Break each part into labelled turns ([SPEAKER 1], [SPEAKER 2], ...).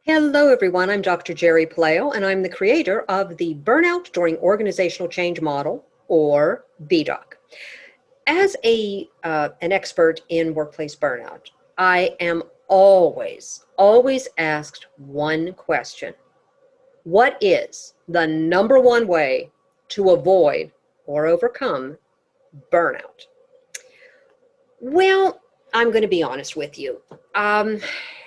[SPEAKER 1] Hello, everyone. I'm Dr. Geri Puleo, and I'm the creator of the Burnout During Organizational Change model, or BDOC. As an expert in workplace burnout, I am always asked one question. What is the number one way to avoid or overcome burnout? Well, I'm going to be honest with you.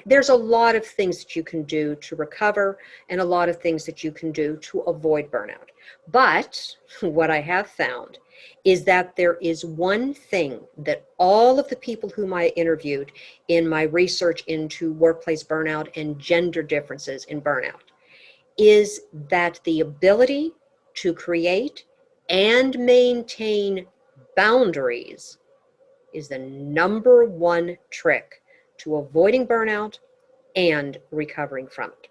[SPEAKER 1] There's a lot of things that you can do to recover and a lot of things that you can do to avoid burnout. But what I have found is that there is one thing that all of the people whom I interviewed in my research into workplace burnout and gender differences in burnout is that the ability to create and maintain boundaries is the number one trick to avoiding burnout and recovering from it.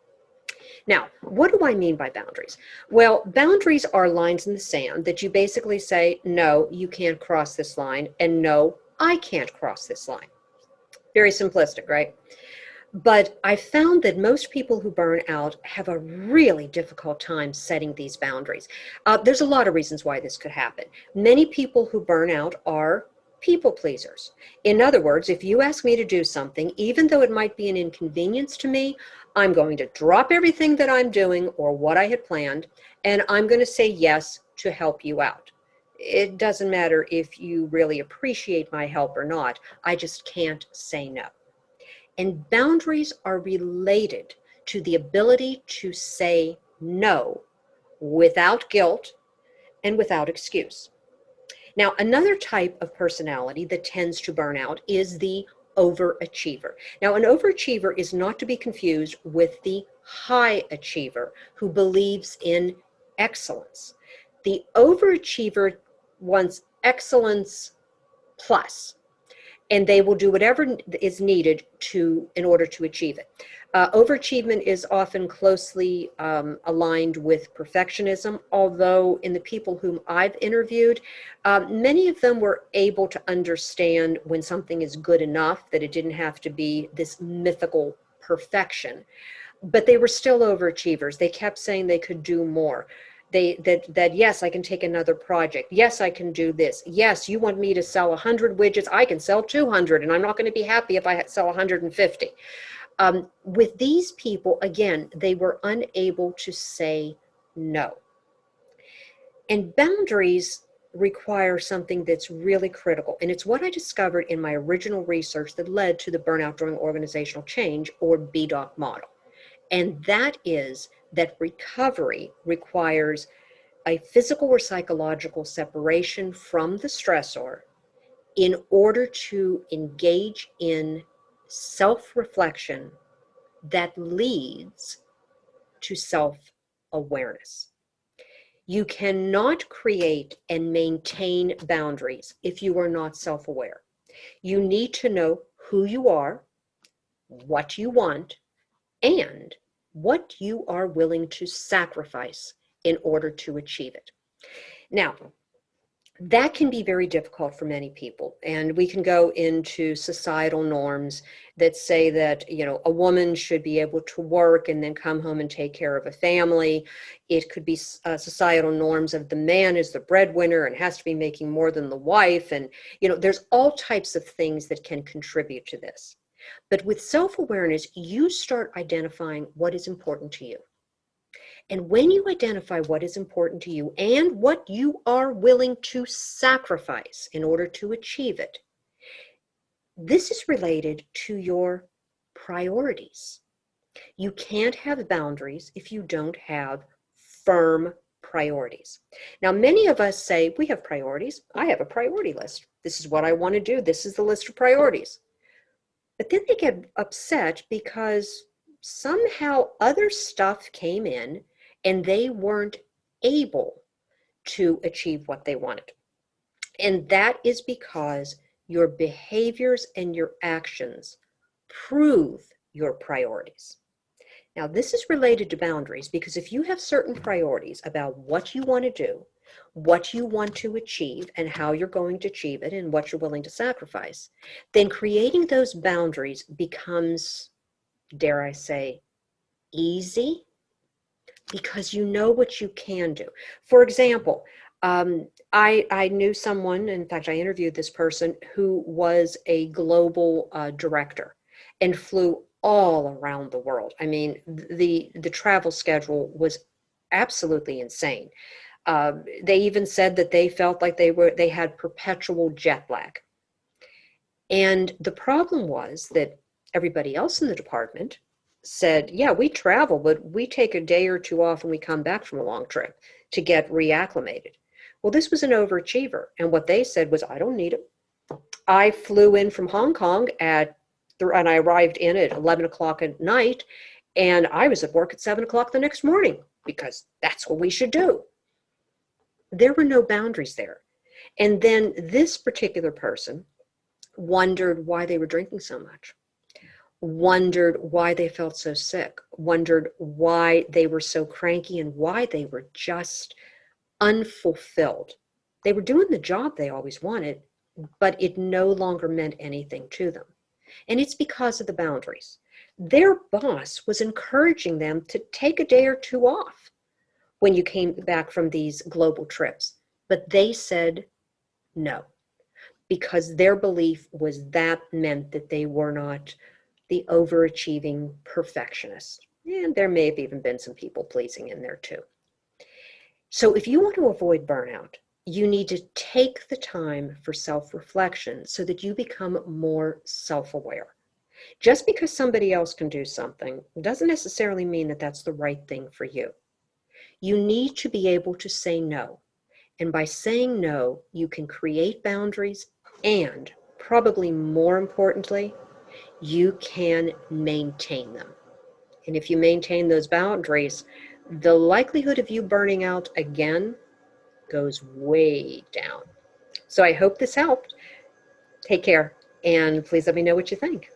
[SPEAKER 1] Now, what do I mean by boundaries? Well, boundaries are lines in the sand that you basically say, no, you can't cross this line, and no, I can't cross this line. Very simplistic, right? But I found that most people who burn out have a really difficult time setting these boundaries. There's a lot of reasons why this could happen. Many people who burn out are people pleasers. In other words, if you ask me to do something, even though it might be an inconvenience to me, I'm going to drop everything that I'm doing or what I had planned, and I'm going to say yes to help you out. It doesn't matter if you really appreciate my help or not. I just can't say no. And boundaries are related to the ability to say no without guilt and without excuse. Now, another type of personality that tends to burn out is the overachiever. Now, an overachiever is not to be confused with the high achiever who believes in excellence. The overachiever wants excellence plus, and they will do whatever is needed in order to achieve it. Overachievement is often closely aligned with perfectionism, although in the people whom I've interviewed, many of them were able to understand when something is good enough, that it didn't have to be this mythical perfection. But they were still overachievers. They kept saying they could do more. That yes, I can take another project. Yes, I can do this. Yes, you want me to sell 100 widgets. I can sell 200, and I'm not going to be happy if I sell 150. With these people, again, they were unable to say no. And boundaries require something that's really critical. And it's what I discovered in my original research that led to the Burnout During Organizational Change, or BDOC model. And that is that recovery requires a physical or psychological separation from the stressor in order to engage in self-reflection that leads to self-awareness. You cannot create and maintain boundaries if you are not self-aware. You need to know who you are, what you want, and what you are willing to sacrifice in order to achieve it. Now, that can be very difficult for many people, and we can go into societal norms that say that, a woman should be able to work and then come home and take care of a family. It could be societal norms of the man is the breadwinner and has to be making more than the wife, and there's all types of things that can contribute to this. But with self-awareness, you start identifying what is important to you. And when you identify what is important to you and what you are willing to sacrifice in order to achieve it, this is related to your priorities. You can't have boundaries if you don't have firm priorities. Now, many of us say, we have priorities. I have a priority list. This is what I want to do. This is the list of priorities. But then they get upset because somehow other stuff came in and they weren't able to achieve what they wanted. And that is because your behaviors and your actions prove your priorities. Now, this is related to boundaries because if you have certain priorities about what you want to do, what you want to achieve, and how you're going to achieve it, and what you're willing to sacrifice, then creating those boundaries becomes, dare I say, easy because you know what you can do. For example, I knew someone, in fact, I interviewed this person who was a global director and flew all around the world. I mean, the travel schedule was absolutely insane. They even said that they felt like they had perpetual jet lag. And the problem was that everybody else in the department said, yeah, we travel, but we take a day or two off when we come back from a long trip to get reacclimated. Well, this was an overachiever. And what they said was, I don't need it. I flew in from Hong Kong and I arrived in at 11 o'clock at night, and I was at work at 7 o'clock the next morning because that's what we should do. There were no boundaries there. And then this particular person wondered why they were drinking so much, wondered why they felt so sick, wondered why they were so cranky, and why they were just unfulfilled. They were doing the job they always wanted, but it no longer meant anything to them. And it's because of the boundaries. Their boss was encouraging them to take a day or two off when you came back from these global trips, but they said no, because their belief was that meant that they were not the overachieving perfectionist. And there may have even been some people pleasing in there too. So if you want to avoid burnout, you need to take the time for self-reflection so that you become more self-aware. Just because somebody else can do something doesn't necessarily mean that that's the right thing for you. You need to be able to say no. And by saying no, you can create boundaries, and probably more importantly, you can maintain them. And if you maintain those boundaries, the likelihood of you burning out again goes way down. So I hope this helped. Take care, and please let me know what you think.